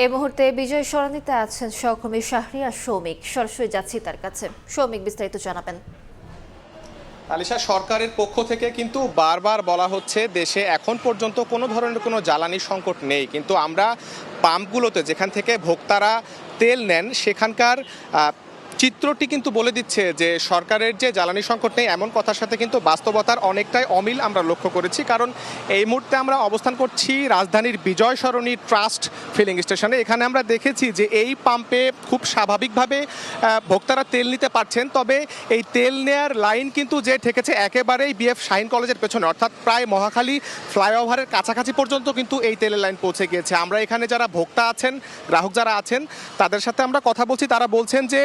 এই মুহূর্তে বিজয় সরণিতে আছেন সহকর্মী শাহরিয়ার সৌমিক। সরাসরি যাচ্ছি তার কাছে। সৌমিক, বিস্তারিত জানাবেন। আলিশা, সরকারের পক্ষ থেকে কিন্তু বারবার বলা হচ্ছে দেশে এখন পর্যন্ত কোনো ধরনের কোনো জ্বালানি সংকট নেই, কিন্তু আমরা পাম্পগুলোতে যেখান থেকে ভোক্তারা তেল নেন সেখানকার চিত্রটি কিন্তু বলে দিচ্ছে যে সরকারের যে জ্বালানি সংকট নেই এমন কথার সাথে কিন্তু বাস্তবতার অনেকটাই অমিল আমরা লক্ষ্য করেছি। কারণ এই মুহূর্তে আমরা অবস্থান করছি রাজধানীর বিজয় সরণি ট্রাস্ট ফিলিং স্টেশনে। এখানে আমরা দেখেছি যে এই পাম্পে খুব স্বাভাবিকভাবে ভোক্তারা তেল নিতে পারছেন, তবে এই তেল নেয়ার লাইন কিন্তু যে ঠেকেছে একেবারেই বিএফ শাহীন কলেজের পেছনে, অর্থাৎ প্রায় মহাখালী ফ্লাইওভারের কাছাকাছি পর্যন্ত কিন্তু এই তেলের লাইন পৌঁছে গিয়েছে। আমরা এখানে যারা ভোক্তা আছেন, গ্রাহক যারা আছেন, তাদের সাথে আমরা কথা বলছি। তারা বলছেন যে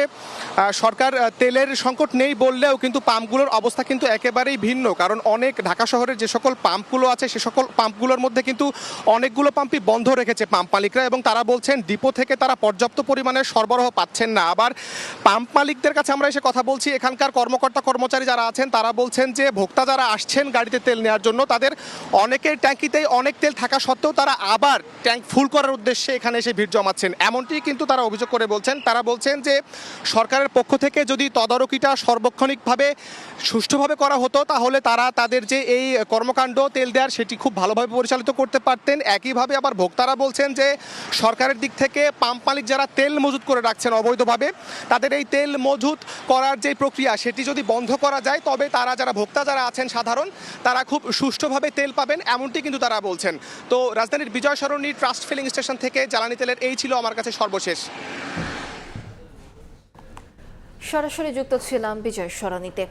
সরকার তেলের সংকট নেই বললেও কিন্তু পাম্পগুলোর অবস্থা কিন্তু একেবারেই ভিন্ন। কারণ অনেক ঢাকা শহরের যে সকল পাম্পগুলো আছে সে সকল পাম্পগুলোর মধ্যে কিন্তু অনেকগুলো পাম্পই বন্ধ রেখেছে পাম্প মালিকরা, এবং তারা বলছেন ডিপো থেকে তারা পর্যাপ্ত পরিমাণে সরবরাহ পাচ্ছেন না। আবার পাম্প মালিকদের কাছে আমরা এসে কথা বলছি, এখানকার কর্মকর্তা কর্মচারী যারা আছেন তারা বলছেন যে ভোক্তা যারা আসছেন গাড়িতে তেল নেওয়ার জন্য তাদের অনেকের ট্যাঙ্কিতেই অনেক তেল থাকা সত্ত্বেও তারা আবার ট্যাঙ্ক ফুল করার উদ্দেশ্যে এখানে এসে ভিড় জমাচ্ছেন, এমনটি কিন্তু তারা অভিযোগ করে বলছেন। তারা বলছেন যে সরকারের পক্ষ থেকে যদি তদারকিটা সার্বক্ষণিকভাবে সুষ্ঠুভাবে করা হতো তাহলে তারা তাদের যে এই কর্মকাণ্ড তেল দেওয়ার সেটি খুব ভালোভাবে পরিচালিত করতে পারতেন। একইভাবে আবার ভোক্তারা বলছেন যে সরকারের দিক থেকে পাম্প মালিক যারা তেল মজুত করে রাখছেন অবৈধভাবে, তাদের এই তেল মজুত করার যে প্রক্রিয়া সেটি যদি বন্ধ করা যায় তবে তারা যারা ভোক্তা যারা আছেন সাধারণ তারা খুব সুষ্ঠুভাবে তেল পাবেন, এমনটি কিন্তু তারা বলছেন। তো রাজধানীর বিজয় সরণি ট্রাস্ট ফিলিং স্টেশন থেকে জ্বালানি তেলের এই ছিল আমার কাছে সর্বশেষ। সরাসরি যুক্ত ছিলাম বিজয় সরণিতে।